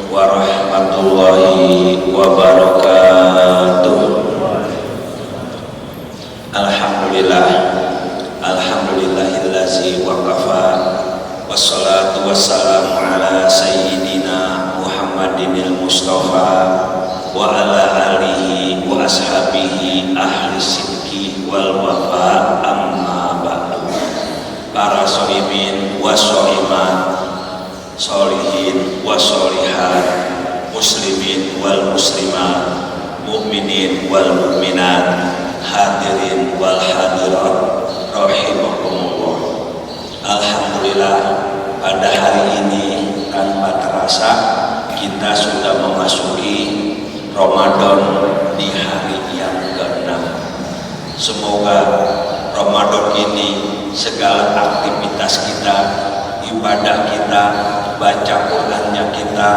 warahmatullahi wabarakatuh. Alhamdulillah, alhamdulillahillazi waqafa, wassalatu wassalamu ala sayyidina Muhammadinil Mustafa wa ala alihi wa ashabihi ahli sidqi wal wafa, amma ba'du. Para sholimin wa sholimat, sholihin wa sholihat, muslimin wal muslimat, mukminin wal mukminat, hadirin wal hadirat rahimakumullah. Alhamdulillah, pada hari ini tanpa terasa kita sudah memasuki Ramadan di hari yang ke-6. Semoga Ramadan ini segala aktivitas kita, ibadah kita, baca Qur'annya kita,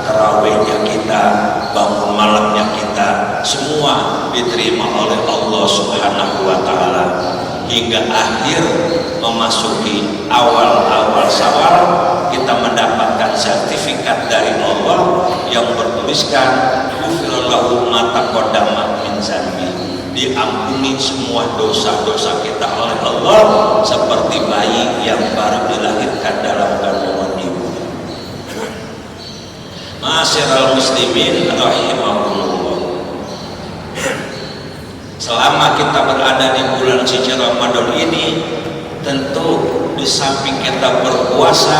tarawihnya kita, bangun malamnya kita, semua diterima oleh Allah Subhanahu wa Ta'ala, hingga akhir memasuki awal-awal Syawal kita mendapatkan sertifikat dari Allah yang bertuliskan ghufirallahu ma taqaddama min dzanbi, diampuni semua dosa-dosa kita oleh Allah seperti bayi yang baru dilahirkan dalam kandungan ibu. Ma'asyiral muslimin rahimakumullah. Selama kita berada di bulan suci Ramadan ini, tentu di samping kita berpuasa,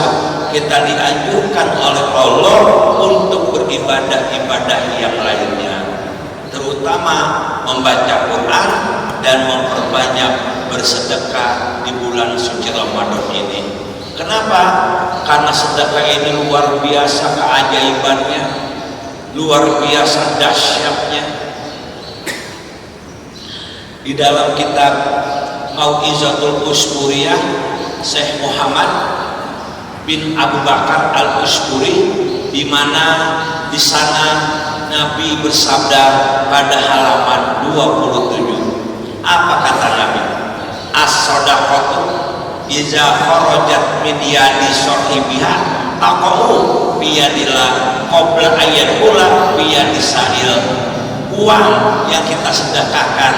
kita dianjurkan oleh Allah untuk beribadah-ibadah yang lainnya, terutama membaca Quran dan memperbanyak bersedekah di bulan suci Ramadan ini. Kenapa? Karena sedekah ini luar biasa keajaibannya, luar biasa dahsyatnya. Di dalam kitab Mau'izatul Usburiyah, Syekh Muhammad bin Abu Bakar Al-Usburi, di mana di sana Nabi bersabda pada halaman 27. Apa kata Nabi? As-shadaqatu iza kharajat min yadi sahibiha taqau biyadillah qabla ayyadkhula biyadisail. Uang yang kita sedekahkan,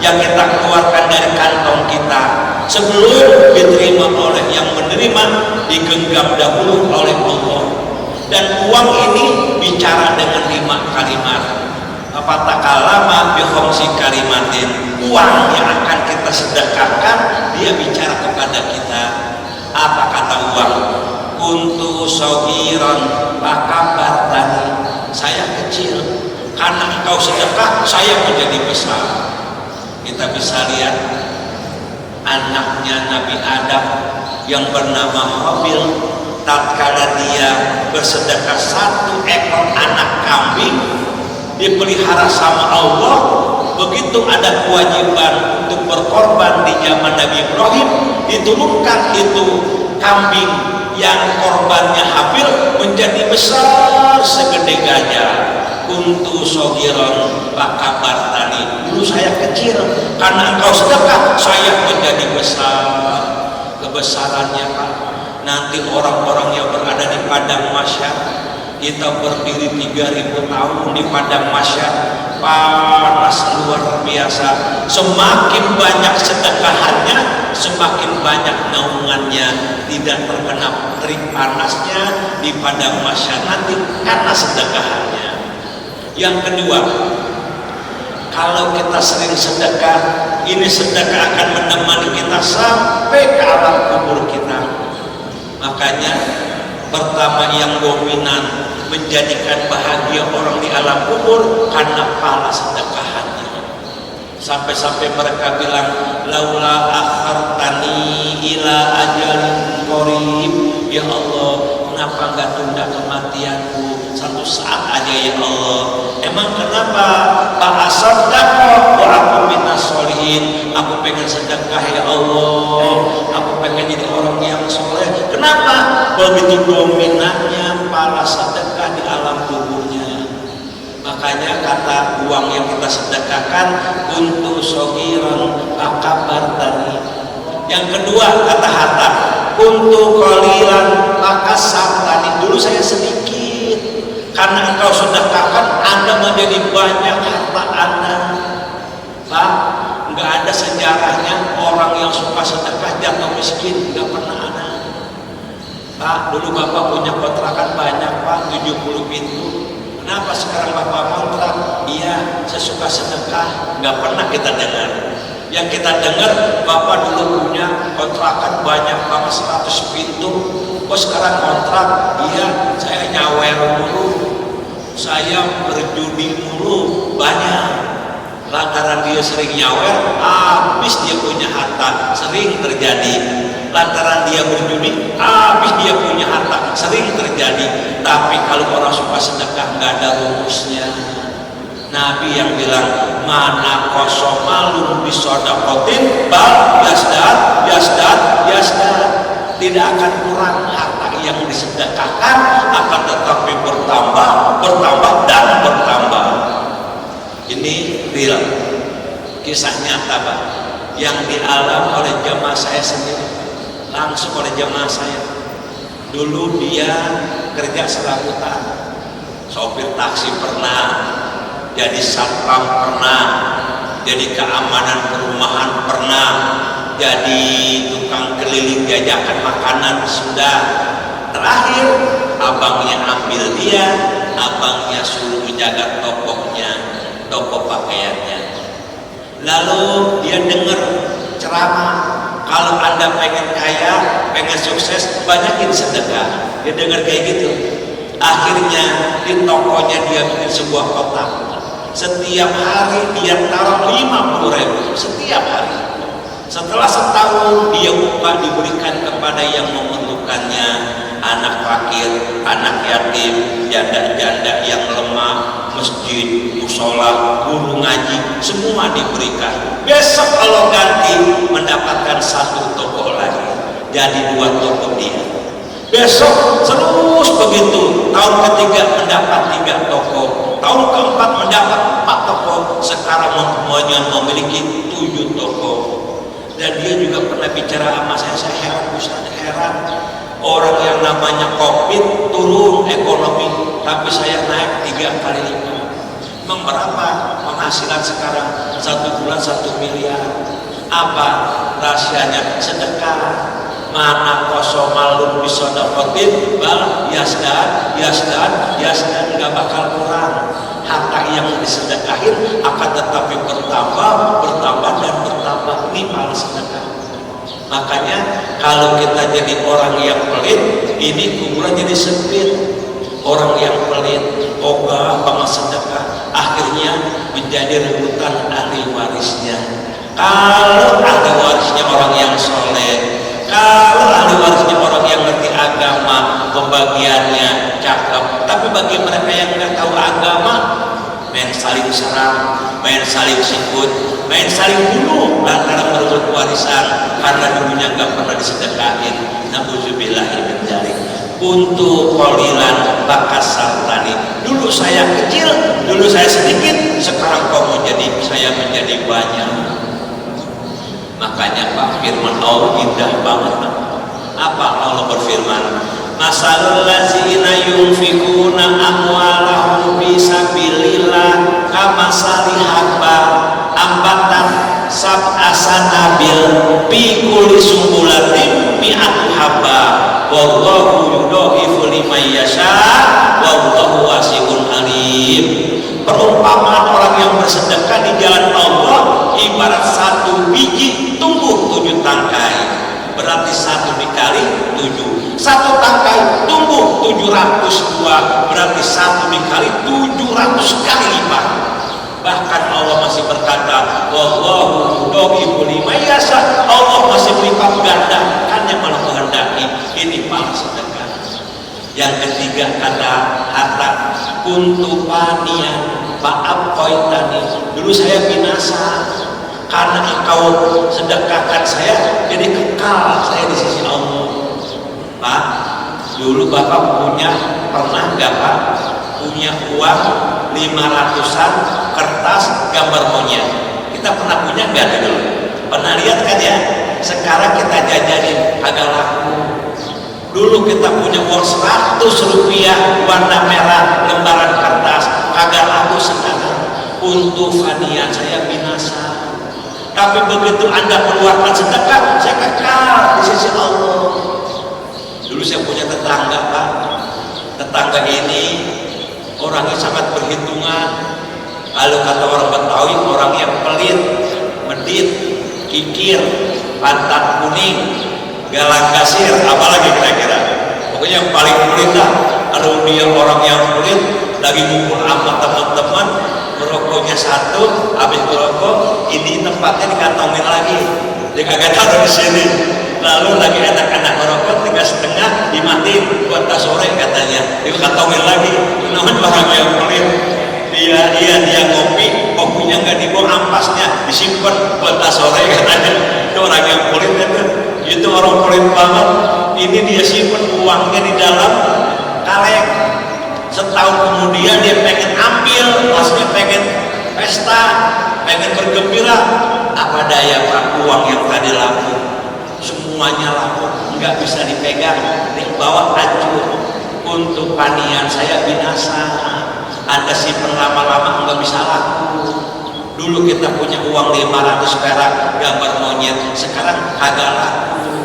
yang kita keluarkan dari kantong kita, sebelum diterima oleh yang menerima, digenggam dahulu oleh Allah. Dan uang ini bicara dengan 5 kalimat. Fatakallama bi khamsi kalimatin. Uang yang akan kita sedekahkan, dia bicara kepada kita. Apa kata uang? Kuntu shagiran fakabartani. Saya kecil, karena engkau sedekah saya menjadi besar. Kita bisa lihat anaknya Nabi Adam yang bernama Habil, tatkala dia bersedekah 1 ekor anak kambing dipelihara sama Allah, begitu ada kewajiban untuk berkorban di zaman Nabi Ibrahim, diturunkan itu kambing yang korbannya Habil menjadi besar segede gajah. Kuntu shogiron fakabartani. Dulu saya kecil, karena engkau sedekah saya menjadi besar. Kebesarannya Pak, nanti orang-orang yang berada di padang mahsyar, kita berdiri 3000 tahun di padang mahsyar, panas luar biasa. Semakin banyak sedekahannya, semakin banyak naungannya, tidak terkena terik panasnya di padang mahsyar nanti karena sedekahannya. Yang kedua, kalau kita sering sedekah, ini sedekah akan menemani kita sampai ke alam kubur kita. Makanya pertama yang dominan menjadikan bahagia orang di alam kubur karena pahala sedekahannya. Sampai-sampai mereka bilang, laula akhartani ila ajalin qarib, ya Allah, kenapa enggak tunda kematianku satu saat aja ya Allah. Emang kenapa? Fa'asaddaqo wa aku minas sholihin. Aku pengen sedekah ya Allah, aku pengen jadi orang yang soleh. Kenapa? Begitu dominannya pahala sedekah di alam kuburnya. Makanya kata uang yang kita sedekahkan untuk shogiran akabartani. Yang kedua kata harta untuk qalilan makasartani. Dulu saya sedikit, Karena engkau sedekahkan, Anda menjadi banyak harta Anda. Pak, nggak ada sejarahnya orang yang suka sedekah jatuh miskin, nggak pernah ada. Pak, dulu Bapak punya kontrakan banyak Pak, 70 pintu. Kenapa sekarang Bapak kontrak? Iya, saya suka sedekah. Nggak pernah kita dengar. Yang kita dengar, Bapak dulu punya kontrakan banyak banget 100 pintu. Oh sekarang kontrak, iya saya nyawer mulu, saya berjudi mulu, banyak. Lantaran dia sering nyawer, habis dia punya harta, sering terjadi. Lantaran dia berjudi, habis dia punya harta, sering terjadi. Tapi kalau orang suka sedekah, nggak ada rumusnya. Nabi yang bilang, mana kosong malum bisodakotin bal yasdad yasdad yasdad, tidak akan kurang harta yang disedekahkan, akan tetapi bertambah bertambah dan bertambah. Ini real, kisah nyata Pak, yang dialami oleh jamaah saya sendiri, langsung oleh jamaah saya. Dulu dia kerja serabutan, sopir taksi pernah, jadi satpam pernah, jadi keamanan perumahan pernah, jadi tukang keliling jajakan makanan sudah. Terakhir abangnya ambil dia, abangnya suruh menjaga tokonya, toko pakaiannya. Lalu dia dengar ceramah, kalau Anda pengen kaya, pengen sukses, banyakin sedekah. Dia dengar kayak gitu. Akhirnya di tokonya dia bikin sebuah kotak. Setiap hari dia taruh 50.000 setiap hari. Setelah setahun dia upah diberikan kepada yang memerlukannya, anak fakir, anak yatim, janda-janda yang lemah, masjid, musola, guru ngaji, semua diberikan. Besok kalau ganti mendapatkan satu toko lagi, jadi 2 toko dia. Besok terus begitu, tahun ketiga mendapat 3 toko, tahun keempat mendapat 4 toko, sekarang semuanya memiliki 7 toko. Dan dia juga pernah bicara sama saya heran, Ustaz, heran. Orang yang namanya COVID turun ekonomi, tapi saya naik 3 kali lipat. Memang berapa penghasilan sekarang? 1 bulan 1 miliar. Apa rahasianya? Sedekah. Mana kosong malum bisodakotin bal yasdad yasdad yasdad, nggak bakal kurang. Harta yang disedekahin akan tetapi bertambah bertambah dan bertambah. Ini pahala sedekah. Makanya kalau kita jadi orang yang pelit, ini kuburan jadi sempit. Orang yang pelit, ogah banget sedekah, akhirnya menjadi rebutan ahli warisnya. Kalau ahli warisnya orang yang soleh, kalau ahli warisnya orang yang ngerti agama, pembagiannya cakep. Tapi bagi mereka yang nggak tahu agama, main saling serang, main saling sikut, main saling bunuh lantaran merebut warisan karena dulunya nggak pernah disedekahin. Nauzubillahi min dzalik. Untuk qalilan bakasartani. Dulu saya kecil, dulu saya sedikit, sekarang kau menjadi, saya menjadi banyak. Makanya Pak, firman Allah indah banget. Apa Allah berfirman? Masalul ladzina yunfikuna amwalahum fi sabilillah kamasali habba ambatan sab'a sanabil fi kulli sumbulatin mi'atu habba wallahu yudhifu liman yasha wallahu wasi'un alim. Perumpamaan orang yang bersedekah di jalan Allah ibarat 1 biji tumbuh 7 tangkai, berarti 1 dikali 7, 1 tangkai tumbuh 700 buah, berarti 1 dikali 700 kali lipat. Bahkan Allah masih berkata, wallahu yudhifu liman yasha, Allah masih melipat gandakannya malah menghendaki. Ini pahala sedekah. Yang ketiga kata harta kuntu panian maaf koitani. Dulu saya binasa karena engkau sedekahkan saya, jadi kekal saya di sisi Allah. Pak, dulu Bapak pernah nggak Pak punya uang 500-an kertas gambar monyet? Kita pernah punya nggak dulu? Pernah lihat kan ya? Sekarang kita jajanin agak laku. Dulu kita punya uang 100 rupiah warna merah lembaran kertas, kagak laku sekarang. Untuk fanian saya binasa. Tapi begitu Anda keluarkan sedekah, saya kekal di sisi Allah. Dulu saya punya tetangga, Pak. Tetangga ini orangnya sangat perhitungan. Kalau kata orang Betawi, orang yang pelit, medit, kikir, pantat kuning, galang kasir, apalagi kira-kira. Pokoknya yang paling pelit lah. Kalau dia orang yang pelit, lagi ngumpul sama teman-teman, merokoknya satu, habis merokok, ini tempatnya dikantongin lagi. Dia kagak taruh di sini. Lalu lagi anak-anak merokok, 3 setengah dimatiin buat tas sore katanya. Dikantongin lagi. Itu namanya orang yang pelit. Dia ngopi, kopinya nggak dibuang, ampasnya disimpan buat tas sore katanya. Itu orang yang pelit itu orang pelit banget. Ini dia simpan uangnya di dalam kaleng. Setahun kemudian dia pengen ambil, maksudnya pengen pesta, pengen bergembira. Apa daya Pak, uang yang tadi laku, semuanya laku, nggak bisa dipegang, dibawa hancur. Untuk panian saya binasa. Anda simpen lama-lama nggak bisa laku. Dulu kita punya uang 500 perak gambar monyet, sekarang kagak laku.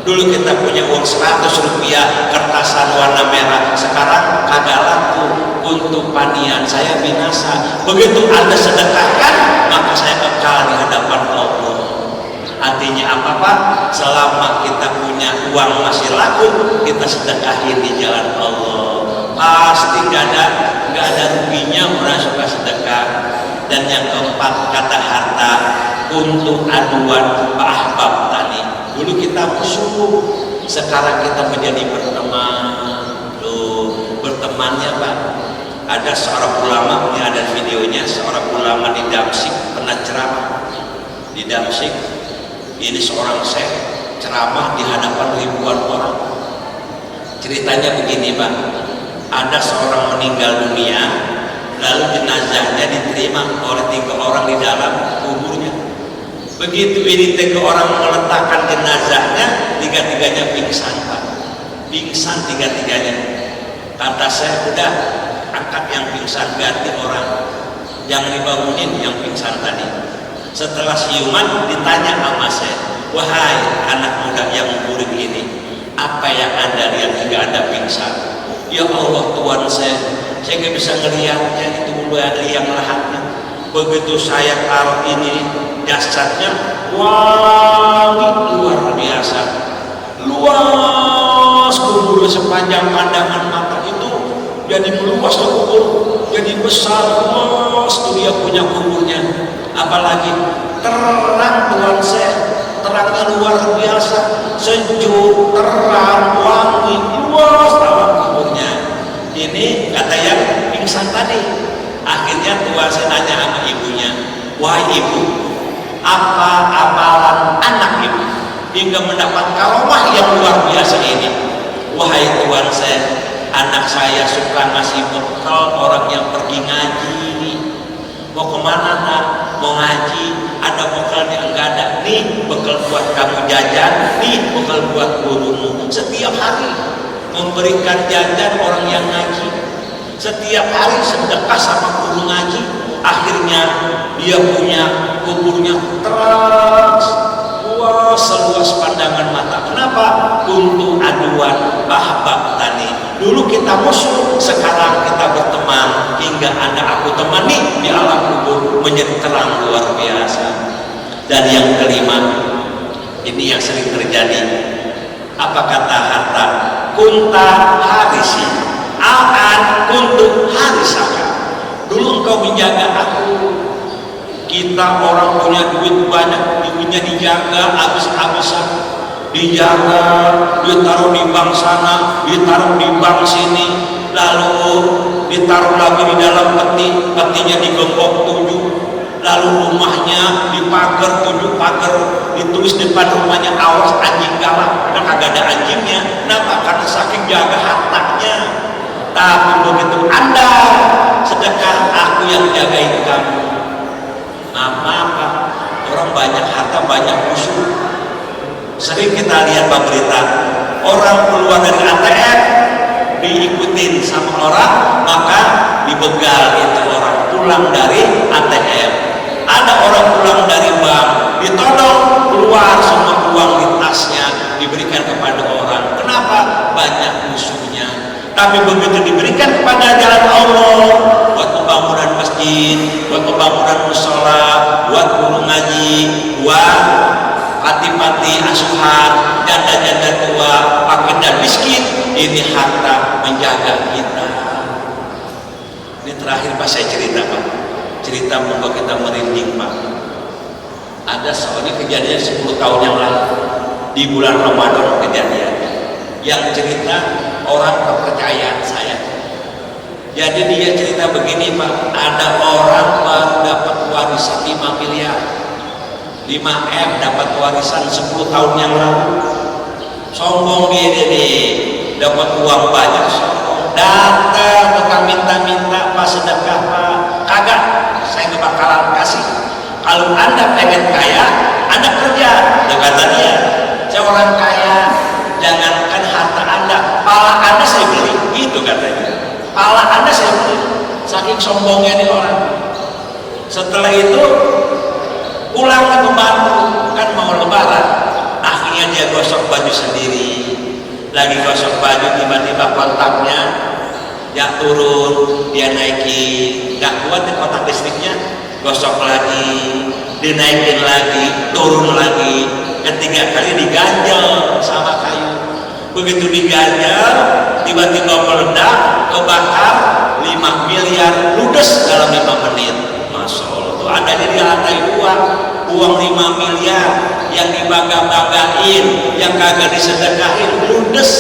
Dulu kita punya uang 100 rupiah kertasan warna merah, sekarang kagak laku. Untuk panian saya binasa. Begitu Anda sedekahkan, maka saya kekal di hadapan Allah. Artinya apa Pak? Selama kita punya uang masih laku, kita sedekahin di jalan Allah. Pasti nggak ada ruginya orang suka sedekah. Dan yang keempat, kata harta untuk aduan Pak Ahbab tadi. Dulu kita musuh, sekarang kita menjadi berteman. Loh, bertemannya Pak. Ada seorang ulama, ini ada videonya, seorang ulama di Damsyik pernah ceramah di Damsyik. Ini seorang syekh ceramah di hadapan ribuan orang. Ceritanya begini Pak. Ada seorang meninggal dunia, lalu jenazahnya diterima oleh 3 orang di dalam kuburnya. Begitu ini 3 orang meletakkan jenazahnya, 3-tiganya pingsan Pak. Pingsan 3-tiganya. Kata saya, udah angkat yang pingsan, ganti orang. Jangan dibangunin yang pingsan tadi. Setelah siuman ditanya sama saya, wahai anak muda yang murid ini, apa yang Anda lihat hingga Anda pingsan? Ya Allah Tuhan saya nggak bisa ngelihatnya, itu liang lahatnya. Begitu saya taruh ini jasadnya, wangi luar biasa, luas kubur sepanjang pandangan mata itu, jadi meluas tuh kubur, jadi besar, luas tuh dia punya kuburnya. Apalagi terang Tuhan saya, terangnya luar biasa, sejuk, terang, wangi, luas alam kuburnya. Ini kata yang pingsan tadi. Akhirnya Tuhan saya nanya sama ibunya, wahai ibu, apa amalan anak ibu hingga mendapat karomah yang luar biasa ini? Wahai Tuhan saya, anak saya suka ngasih bekal orang yang pergi ngaji. Mau kemana nak? Mau ngaji, ada bekalnya enggak ada. Nih bekal buat kamu jajan, nih bekal buat gurumu. Setiap hari memberikan jajan orang yang ngaji, setiap hari sedekah sama guru ngaji. Akhirnya dia punya kuburnya terus luas, seluas pandangan mata. Kenapa? Untuk aduan Ahbab tadi. Dulu kita musuh, sekarang kita berteman. Hingga Anda aku temani di alam kubur menjadi terang luar biasa. Dan yang kelima, ini yang sering terjadi. Apa kata harta? Kunta harisi al-an kuntu harisaka. Dulu engkau menjaga aku. Kita orang punya duit banyak, duitnya dijaga habis-habisan, dijaga, ditaruh di bank sana, ditaruh di bank sini, lalu ditaruh lagi di dalam peti, petinya digembok 7, lalu rumahnya dipagar 7 pagar, ditulis depan rumahnya awas anjing galak, dan kagak ada anjingnya. Kenapa? Karena saking jaga hartanya. Tapi begitu Anda sedekah, aku yang jagain kamu. Apa? Orang banyak harta, banyak musuh. Sering kita lihat berita, orang keluar dari ATM diikutin sama orang, maka dibegal itu orang pulang dari ATM. Ada orang pulang dari bank, ditodong keluar semua uang di tasnya, diberikan kepada orang. Kenapa? Banyak musuhnya. Tapi begitu diberikan kepada jalan Allah, buat pembangunan masjid, buat pembangunan musola, buat guru ngaji, buat pati-pati asuhan, janda-janda tua, fakir dan miskin, ini harta menjaga kita. Ini terakhir Pak saya cerita Pak, cerita membuat kita merinding Pak. Ada soalnya kejadian 10 tahun yang lalu di bulan Ramadan kejadian, yang cerita orang kepercayaan saya. Jadi dia cerita begini Pak, ada orang baru dapat warisan 5 miliar, 5M dapat warisan 10 tahun yang lalu. Sombong dia nih, dapat uang banyak, sombong. Datang tukang minta-minta, Pak sedekah Pak. Kagak, saya nggak bakalan kasih. Kalau Anda pengen kaya, Anda kerja. Dia kata dia, saya orang kaya, jangankan harta Anda, pala Anda saya beli. Gitu katanya. Pala Anda saya beli. Saking sombongnya nih orang. Setelah itu pulang ke pembantu, kan mau lebaran, akhirnya dia gosok baju sendiri. Lagi gosok baju, tiba-tiba kontaknya dia turun, dia naikin, gak kuat di kontak listriknya, gosok lagi, dinaikin lagi, turun lagi, ketiga kali diganjel sama kayu. Begitu diganjel, tiba-tiba meledak, kebakar, 5 miliar ludes dalam 5 menit. Masya Allah, tuh ada di lantai uang 5 miliar yang dibangga-banggain, yang kagak disedekahin, ludes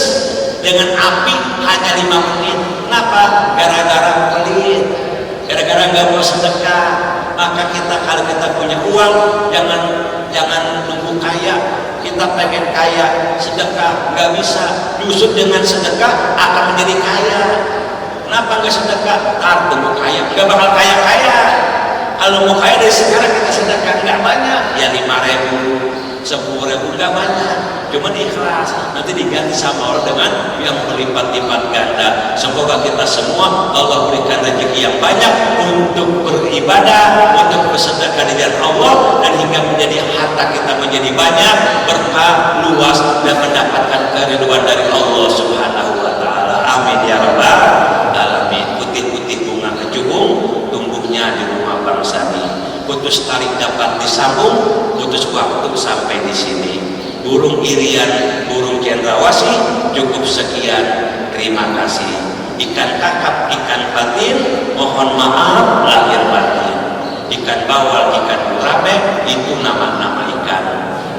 dengan api hanya 5 menit. Kenapa? Gara-gara pelit, gara-gara nggak mau sedekah. Maka kita kalau kita punya uang, jangan nunggu kaya. Kita pengen kaya, sedekah nggak bisa. Justru dengan sedekah akan menjadi kaya. Kenapa nggak sedekah? Ntar tunggu kaya, nggak bakal kaya-kaya. Kalau mau kaya dari sekarang kita sedekah nggak banyak, ya 5.000, 10.000 nggak banyak, cuma ikhlas, nanti diganti sama Allah dengan yang berlipat-lipat ganda. Semoga kita semua Allah berikan rezeki yang banyak untuk beribadah, untuk bersedekah di jalan Allah, dan hingga menjadi harta kita menjadi banyak, berkah luas, dan mendapatkan keridhaan dari Allah Subhanahu wa Ta'ala. Amin ya rabbal alamin. Putih-putih bunga kecubung, tumbuhnya di rumah bangsa ini. Putus tarik dapat disambung, putus waktu sampai di sini. Burung irian, burung cendrawasih, cukup sekian, terima kasih. Ikan kakap, ikan patin, mohon maaf lahir batin. Ikan bawal, ikan gurame, itu nama-nama ikan.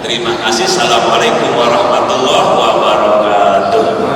Terima kasih. Assalamualaikum warahmatullahi wabarakatuh.